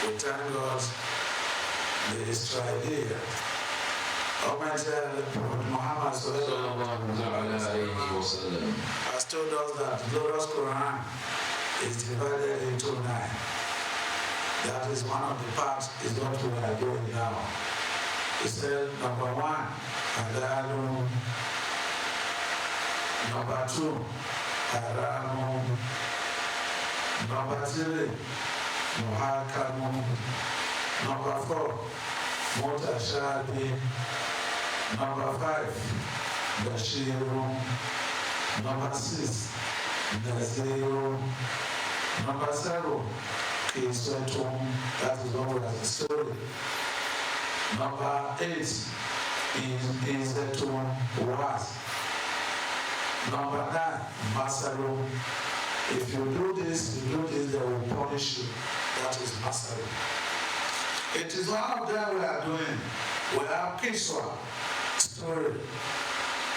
We thank God the Israeli. Almighty Prophet Muhammad has told us that the glorious Quran is divided into 9. That is one of the parts is what we are doing now. He said, number 1, Adalum. Number 2, Haramum. Number 3, Muhakamum. Number 4, Mutashabi. Number 5, Bashirum. Number 6, Nazirum. Number 7, Kisatum. That is what we have the story. Number 8 is Izatum Was. Number 9, Masarum. If you do this, they will punish you. That is Masarum. It is one of them we are doing. We have Kiswa story.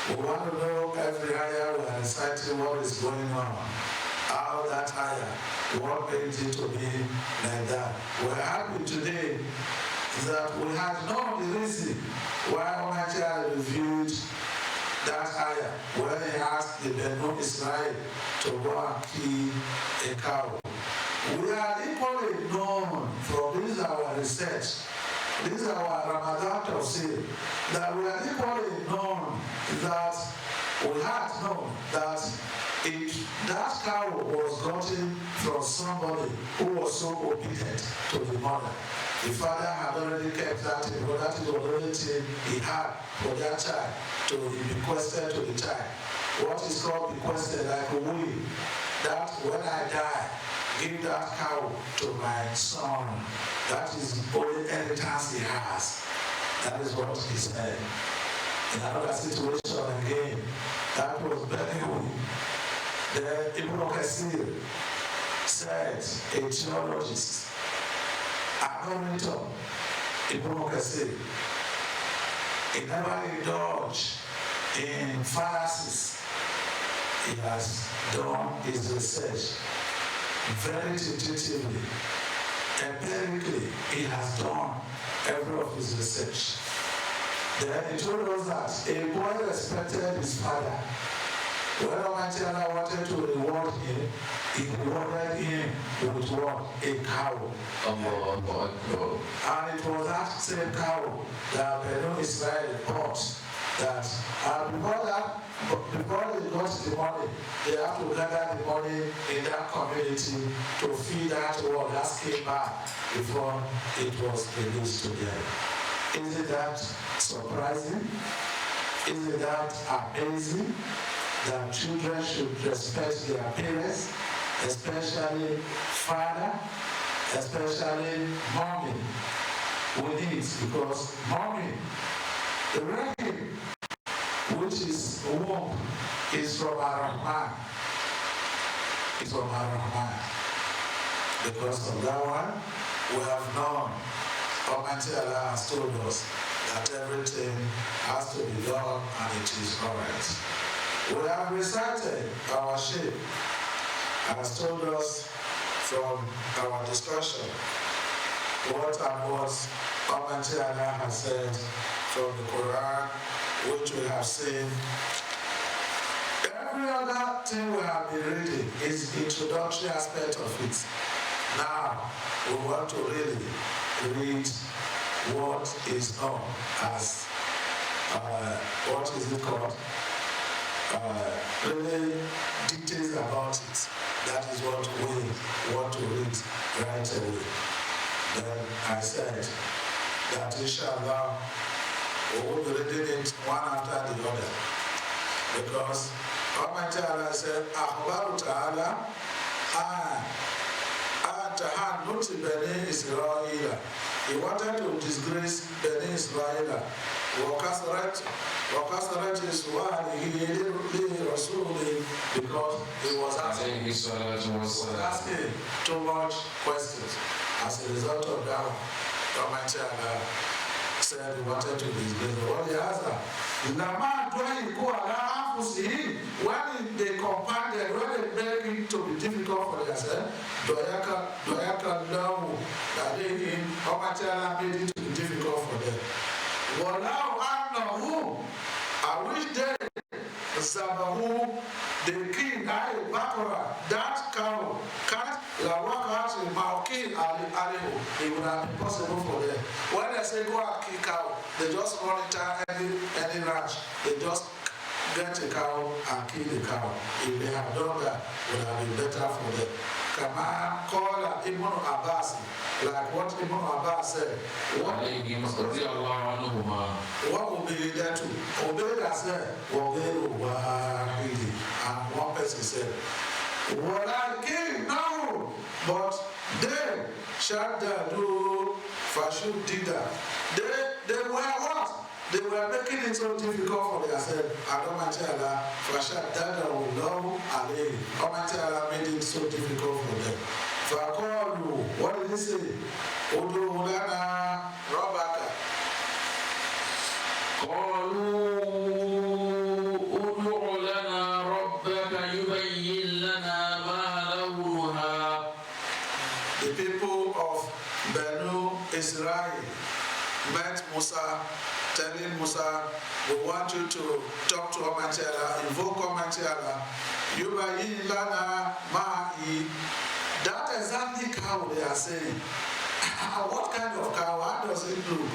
We want to know every ayah we are reciting what is going on. How that ayah, what made it to be like that. We're happy today that we have known the reason why Almighty reviewed that ayah when he asked the Benu Israel to go and kill a cow. We are equally known from this our research, this is our Ramadhan Tasfeer, that we are equally known that we had known that that cow was gotten from somebody who was so obedient to the mother. The father had already kept that, but that is the only thing he had for that child to be bequested to the child. What is called bequested, like a will, that when I die, give that cow to my son. That is the only inheritance he has. That is what he said. In another situation again, that was Benjamin. The Ibn Kassir said, a geologist, Anorator, Ibn Kassir, he never indulged in fantasies. He has done his research very tentatively. Empirically, he has done every of his research. Then he told us that a boy respected his father. When Almighty Allah wanted to reward him, he rewarded him with what? A cow. And it was that same cow that Benu Israel bought. That before they got the money, they have to gather the money in that community to feed that wall that came back before it was released to them. Isn't that surprising? Isn't that amazing? That children should respect their parents, especially father, especially mommy. We need, because mommy, the rahim, which is womb, is from Ar-Rahman. It's from Ar-Rahman. Because of that one, we have known, Almighty Allah has told us that everything has to be done and it is alright. We have recited our Sheikh has told us from our discussion what and what Almighty Allah has said from the Quran, which we have seen. Every other thing we have been reading is the introductory aspect of it. Now, we want to really read what is known as, what is it called? Really details about it. That is what we want to read right away. Then I said that inshallah we will be reading it one after the other. Because Almighty Allah said, Akhbaru ta'ala Tahannuti Bani Israel. He wanted to disgrace Bani Israel. وَكَسْرَتْ سُؤَالِهِ لِرَسُولِهِ, because he was asking too much questions. As a result of that, Almighty Allah said he wanted to disgrace the world. When they compounded, when they made it to be difficult for themselves, that they alayhim, Almighty Allah made it to be difficult for them. Wallahu annahu, I wish they Zabahu, the king, Bakora, that cow, cat, Lawakat, Malkin, Alihu, it would have been possible for them. When they say go and kill cow, they just monitor any ranch, they just get a cow and kill the cow. If they have done that, it would have been better for them. Kama call Ibn Abbas, like what Ibn Abbas said. What will be there to obey that said, and one person said, what I came now, but they shall do fashion did that. They were what? They were making it so difficult for themselves. Almighty Allah, Almighty Allah made it so difficult for them. What did he say? Udu lana rabbaka. قالوا ادع لنا ربك يبين لنا ما لونها. The people of Banu Israel met Musa, telling Musa, we want you to talk to Almighty Allah, invoke Almighty Allah. Yubayin lana ma'i. That exactly cow they are saying. What kind of cow? How does it look?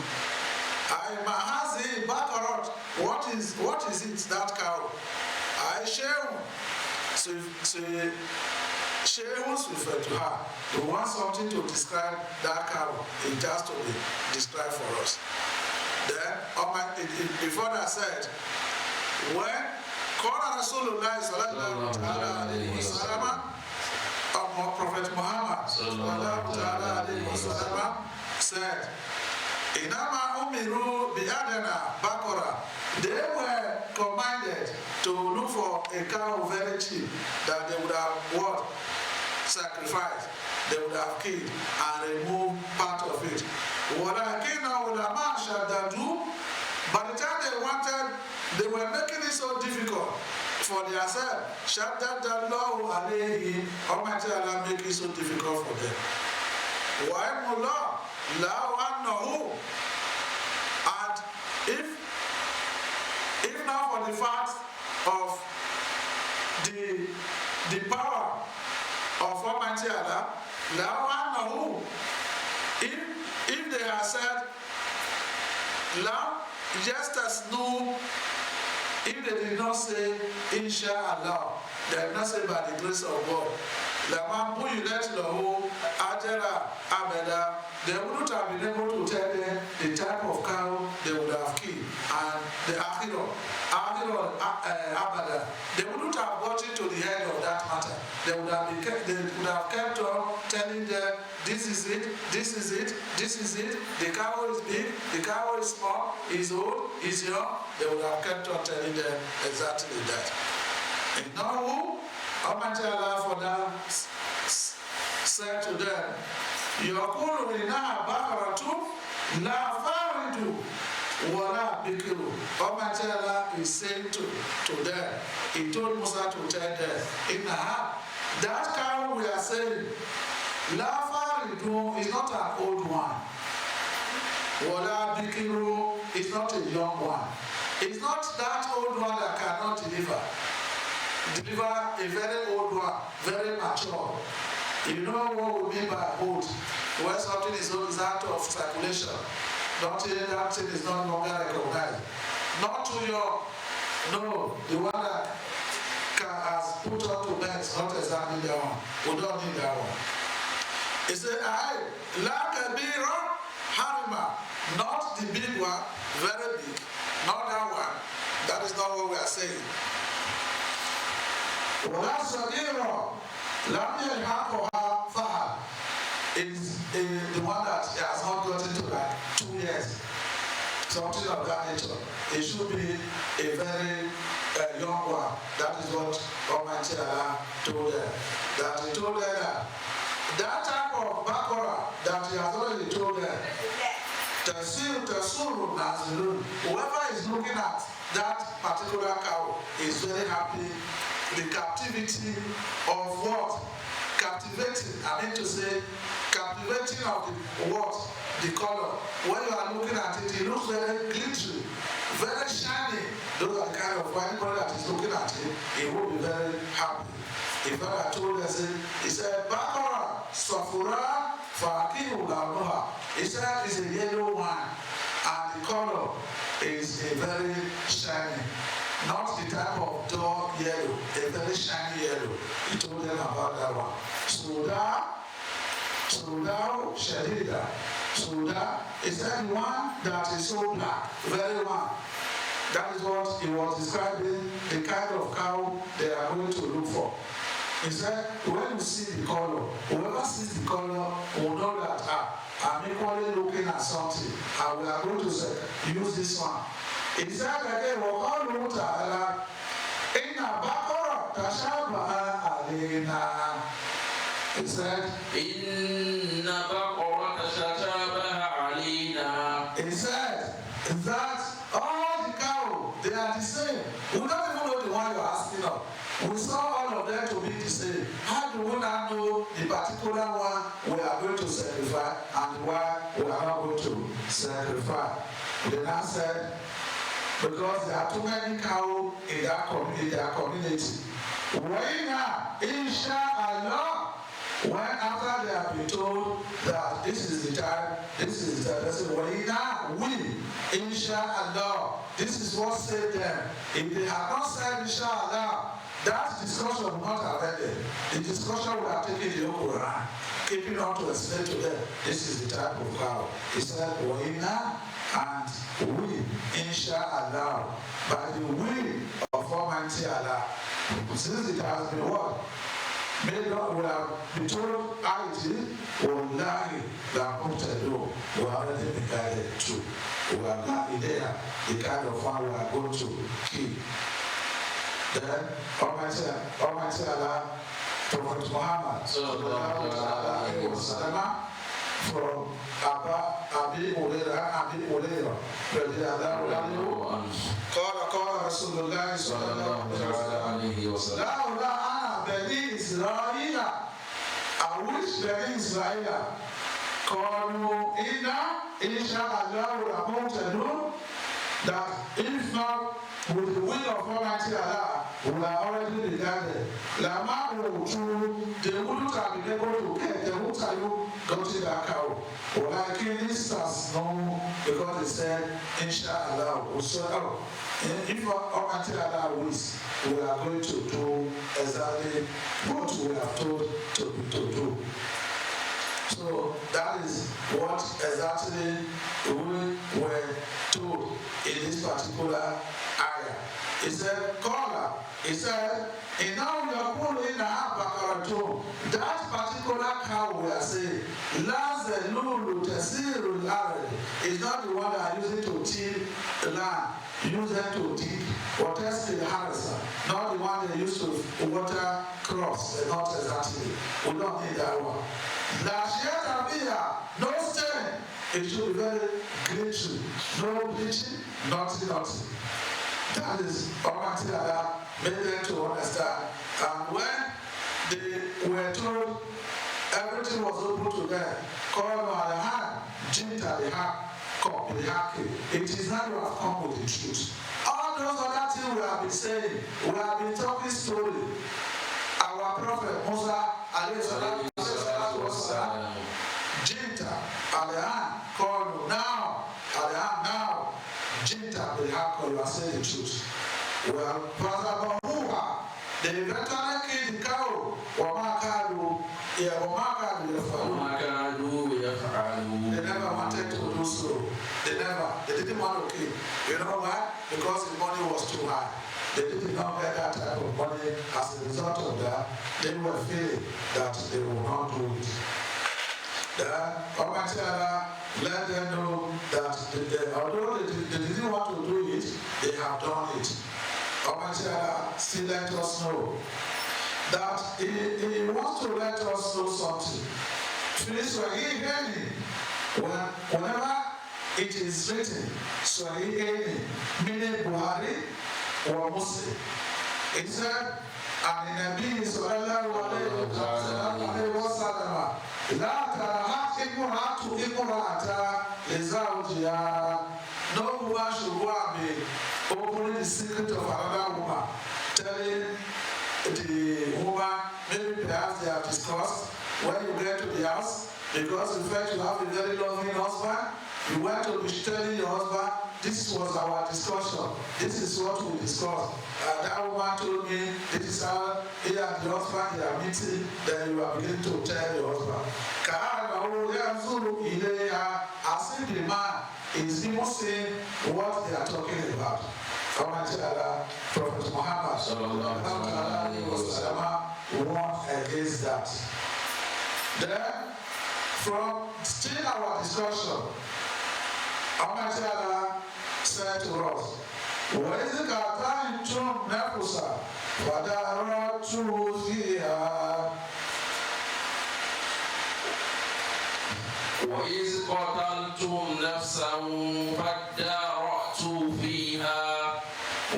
Mahazi Bakarot. What is it, that cow? I share. So Shehus refer to her. We want something to describe that cow. It has to be described for us. Then, before that said, when Rasulullah sallallahu alaihi wasallam, Prophet Muhammad sallallahu alaihi wasallam said, Inama umiru bi'adana bakora. They were commanded to look for a cow very cheap that they would have what? Sacrificed. They would have killed and removed part of it. By the time they wanted, they were making it so difficult for themselves. Shaddadallahu alayhi, Almighty Allah make it so difficult for them. And if not for the fact of the power of Almighty Allah, if they had said, just as no, if they did not say, Inshallah, they did not say by the grace of God, they wouldn't have been able to tell them the type of cow they would have killed and the abada. They wouldn't have gotten to the head of that matter. They would have kept on telling them, this is it, this is it, this is it. The cow is big, the cow is small, is old, is young. They would have kept on telling them exactly that. And now, Almighty Allah for them said to them, Yaqulu lana bakaratu la faridu wala bikiru. Almighty Allah is saying to them, he told Musa to tell them, that cow we are saying, la faridu is not an old one. Wala bikiru is not a young one. It's not that old one that cannot deliver a very old one, very mature. You know what we mean by old? When something is out of circulation, that thing is no longer recognized. Not too young. No, the one that has put on to bed is not exactly that one. We don't need that one. He said, la kabira harima, not the big one, very big, not that one. That is not what we are saying. Wala sadira. Is the one that has not gotten to like 2 years, something of that nature. It should be a very young one. That is what Almighty Allah told them. That he told them that type of bakora that he has already told them. Whoever is looking at that particular cow is very happy. The captivity of what? captivating. I mean to say, captivating of the what? The color. When you are looking at it, it looks very glittery, very shiny. Those are the kind of anybody that is looking at it, he will be very happy. If I told us, he said, Bakara, Safura, Fakimu Lamuha. He said it's a yellow wine, and the color is a very shiny. Not the type of dark yellow, a very shiny yellow. He told them about that one. Suda, Shadida. Suda is that one that is so black, very one. That is what he was describing, the kind of cow they are going to look for. He said, when you see the color, whoever sees the color will know that I'm equally looking at something, and we are going to say, use this one. He said again, وَقَالُوا تَعَالَى إِنَّ بَقَرَ تَشَابَهَ عَلَيْنَا. He said, إِنَّ بَقَرَ تَشَابَهَ عَلَيْنَا. He said that all the cow, they are the same. We don't even know the one you're asking of. We saw all of them to be the same. How do we now know the particular one we are going to sacrifice and why we are not going to sacrifice? They now said, because there are too many cows in their community. When inshallah, when after they have been told that this is the time, they say, we, inshallah, this is what saved them. If they had not said inshallah, that discussion would not have ended. The discussion would have taken the whole Quran, keeping on to explain to them, this is the type of cow. He said, and we, inshallah, by the will of Almighty Allah, since it has been what? Made God will have been told, Wallahi, la Muhtadu, we are already been guided to. We are not there, the kind of one we are going to keep. Then Almighty Allah, Prophet Muhammad, from Abi Hurairah, قال رسول الله صلى الله عليه وسلم لولا أنا بني إسرائيل I wish Bani Israel قالوا إن شاء الله لمهتدون, that if not with the will of Almighty Allah, we are already regarded. Lama Uchu, they wouldn't have been able to get, they wouldn't have got to that cow. Or like this has no, because they said, Inshallah, if Almighty Allah wills, we are going to do exactly what we are told to do. So that is what exactly we were told in this particular ayah. He said, Qala, he said, that particular cow we are saying, La zelulu tasiru al-ard, is not the one that used it to till the land, use it to dig, or test the harvester, not the one they used to water crops, not exactly. We don't need that one. La shiata biha, no stain. It should be very glittery, no bleaching, nothing. That is Almighty Allah made them to understand. And when they were told everything was open to them, it is not you have come with the truth. All those other things we have been saying, we have been talking slowly. Our prophet Musa, alayhi salatu wasalam, Jinta, Alehan, called now, Alehan, now, Jinta, Bilhako, you are saying the truth. Well, Pastor Bahuha, they eventually killed the cow, Wamakadu, they never wanted to do so. They didn't want to kill. You know why? Because the money was too high. They did not get that type of money. As a result of that, they were feeling that they will not do it. Almighty Allah let them know that although they didn't want to do it, they have done it. Almighty Allah still let us know that He wants to let us know something. Whenever it is written, Swahili, meaning Buhari or Muslim, it said, and in Nabi sallallahu alayhi wa sallam, لا ترهق امرأة امرأة لزوجها. No woman should go and be opening the secret of another woman, telling the woman, maybe perhaps they have discussed when you get to the house, because in fact you have a very loving husband, you went to be telling your husband, this was our discussion, this is what we discussed. That woman told me, this is how he and the husband they are meeting, then you are beginning to tell your husband. As if the man is even saying what they are talking about. Prophet Muhammad warned against that. Then, from still our discussion, Allah said to us, وَإِذْ قَتَلْتُمْ نَفْسًا فَدَارَأْتُمْ فِيهَا. وإذ قتلتم نفسا فادارأتم فيها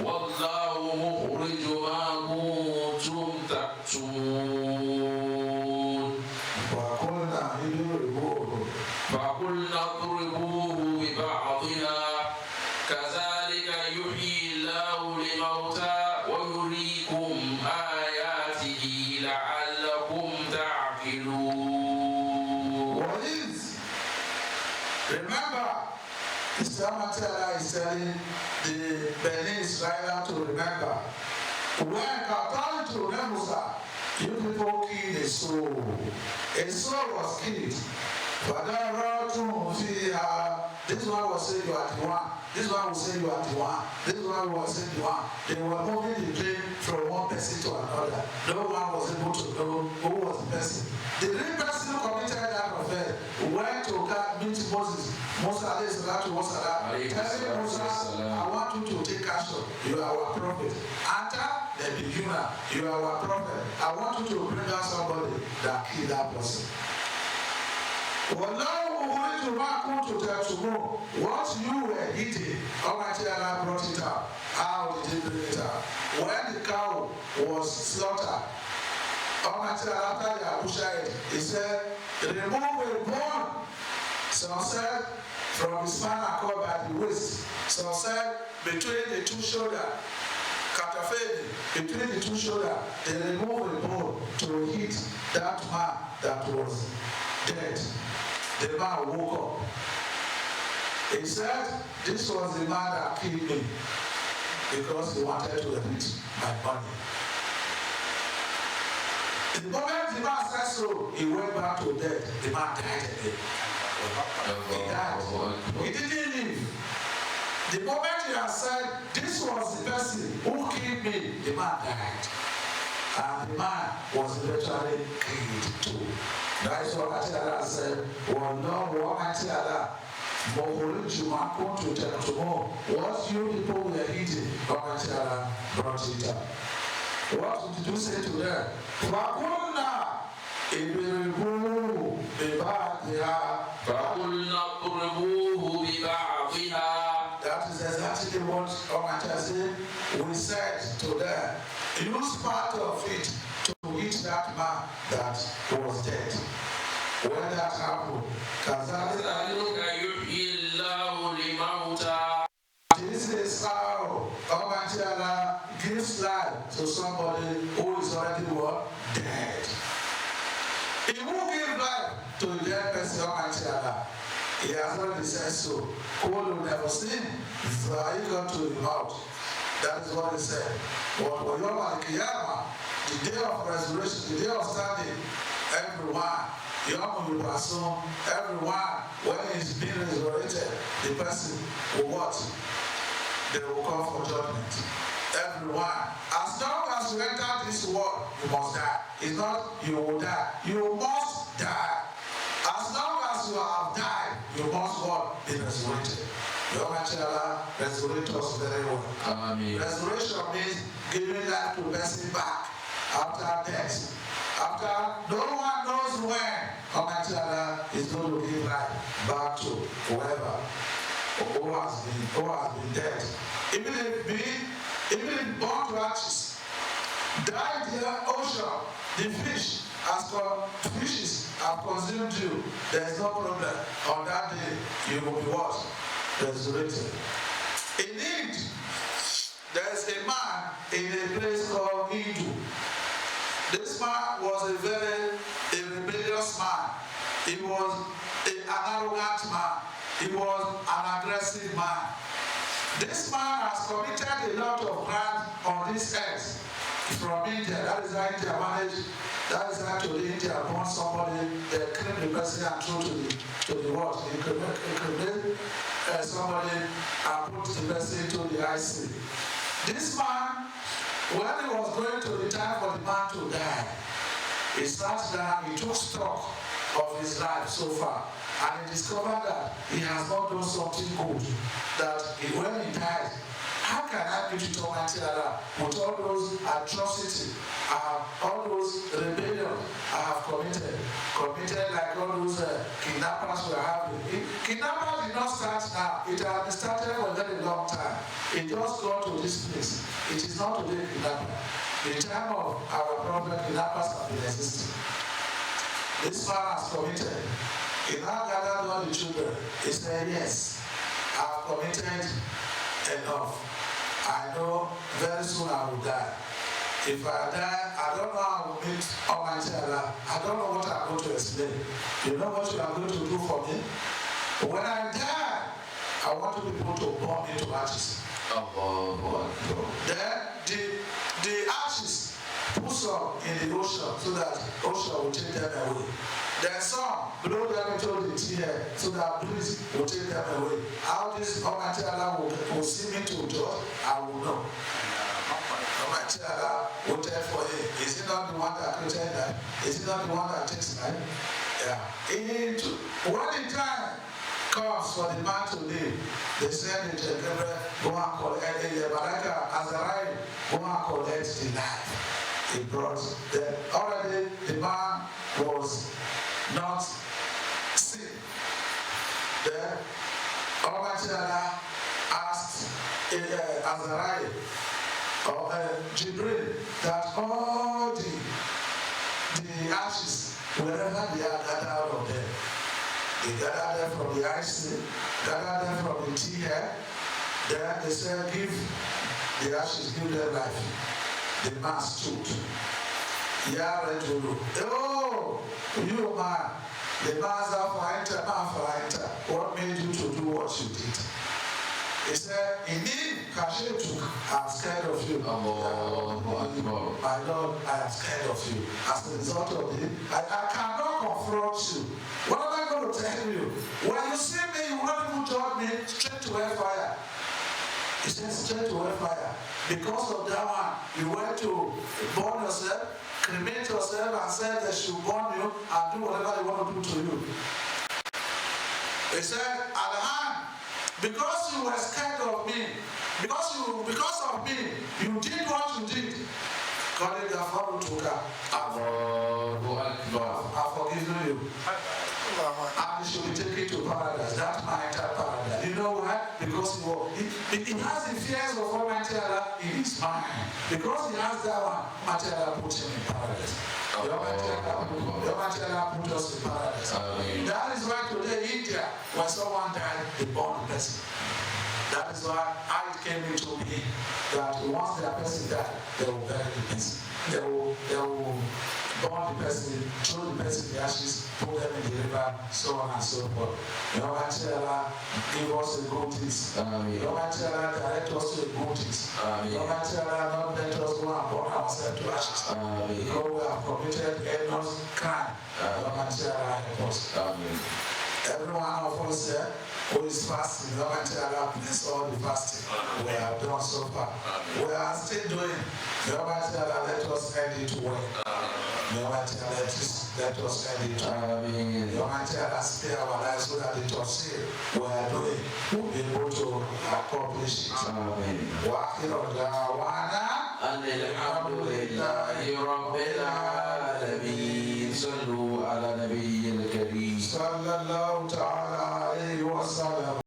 والله مخرج ما كنتم تكتمون. فقلنا اضربوه ببعضها كذلك يحيي الله الموتى ويريكم آياته لعلكم تعقلون. Remember, Islam is telling the Beni Israel to remember. When Qatar to Nebuza, you people killed a soul. A soul was killed. This one will say you are the one. This one will say you are the one. This one will say the one. They were moving the blame from one person to another. No one was able to know who was the person. The real person who committed that offense went to God, meet Moses. Moses telling Moses, I want you to take action. You are our prophet. Anta, the beginner, you are our prophet. I want you to bring out somebody that killed that person. What you were eating, Almighty Allah brought it out. How did He bring it out? When the cow was slaughtered, Almighty Allah, after they had butchered it, He said, remove a bone. Some said from the spinal cord by the waist. Some said between the two shoulders. Between the two shoulders, they remove a bone to hit that man that was dead. The man woke up. He said, this was the man that killed me because he wanted to eat my money. The moment the man said so, he went back to death. The man died again. He died. He didn't live. The moment he had said, this was the person who killed me, the man died. And the man was eventually killed too. That is what Allah said, Wallahu Ta'ala, what you people were eating, Allah brought it up. What did you say to them? That is exactly what Allah said. We said to them, use part of it to eat that man that was dead. When that happened, this is how Almighty Allah gives life to somebody who is already what? Dead. He won't give life to a dead person, Almighty Allah. He has already said so. Who will never sin, so he got to the mouth. That is what he said. What was Yom Al-Qiyamah, the day of resurrection, the day of standing, everyone, Yom Al-Qiyamah, everyone, when he is being resurrected, the person will what? They will come for judgment. Everyone. As long as you enter this world, you must die. It's not you will die. You must die. As long as you have died, you must what? Be resurrected. Your Allah resurrect us very well. Amen. Resurrection means giving life to person back after death. After no one knows when Almighty Allah is going to give life back to whoever who has been dead. Even if born to ashes, died in the ocean, the fishes have consumed you. There is no problem. On that day, you will be what? Resurrected. Indeed, there is a man in a place called Hindu. This man was a very rebellious man. He was an arrogant man. He was an aggressive man. This man has committed a lot of crimes on this earth from India. That is how India managed. That is how today India born somebody, they claim the person and throw to the world. They claim somebody and put the person into the IC. This man, when he was going to the time for the man to die, he sat down, he took stock of his life so far, and he discovered that he has not done something good. That when he died, how can I be to Almighty Allah with all those atrocities, all those rebellions I have committed like all those kidnappers were having. Kidnappers did not start now. It has been started for a very long time. It just got to this place. It is not today kidnapping. The time of our prophet, kidnappers have been existing. This man has committed. He now gathered all the children. He said, yes, I have committed enough. I know very soon I will die. If I die, I don't know how I will meet Almighty Allah. I don't know what I'm going to explain. You know what you are going to do for me? When I die, I want people to burn me to ashes. Then the ashes put some in the ocean so that ocean will take them away. Then some blow them into the tear so that breeze will take them away. How this Almighty Allah will see me to judge, I will know. Almighty Allah will tell for him. Is he not the one that created that? Is he not the one that takes life? Yeah. When the time comes for the man to live, they send it to Gabriel, go and collect Azariah, go and collect the life. He brought them. Already the man was not sick. Then Almighty Allah asked Azariah or Jibril that all the ashes, wherever they are, gathered out of them. They gathered them from the ice, gathered them from the tea hair. Then they said, give the ashes, give them life. The man stood. Ya Rajulu. Oh, you man. The man said, what made you to do what you did? He said, indeed, Kashetu, I'm scared of you. My Lord, I am scared of you. As a result of it, I cannot confront you. What am I going to tell you? When you see me, you will not even judge me straight to hellfire. He said, straight to hellfire. Because of that one, you went to burn yourself, cremate yourself, and said they should burn you and do whatever they want to do to you. He said, Alhan, because you were scared of me, because of me, you did what you did. God is I've forgiven you. And you should be taken to paradise. That's my entire paradise. You know why? Because he has the fears of Almighty Allah in his mind. Because he has that one, Almighty Allah put him in paradise. Almighty Allah put us in paradise. That is why today in India, when someone died, they burn the person. That is why it came into me that once their person died, they will bury the person. They will burn the person, throw the person in the ashes, put them in the river, so on and so forth. May Almighty Allah give us a good things. May Almighty Allah direct us to a good things. May Almighty Allah not let us go and burn ourselves to ashes. Because we have committed enormous crime. May Almighty Allah help us. Every one of us here who is fasting, may Almighty Allah bless all the fasting we have done so far. We are still doing. May Almighty Allah let us end it well. May Almighty Allah let us end it well. May Almighty Allah spare our lives so that the tafsir we are doing will be able to accomplish it. وآخر دعوانا أن الحمد لله رب العالمين. صلوا على نبي الكريم صلى الله تعالى عليه وسلم.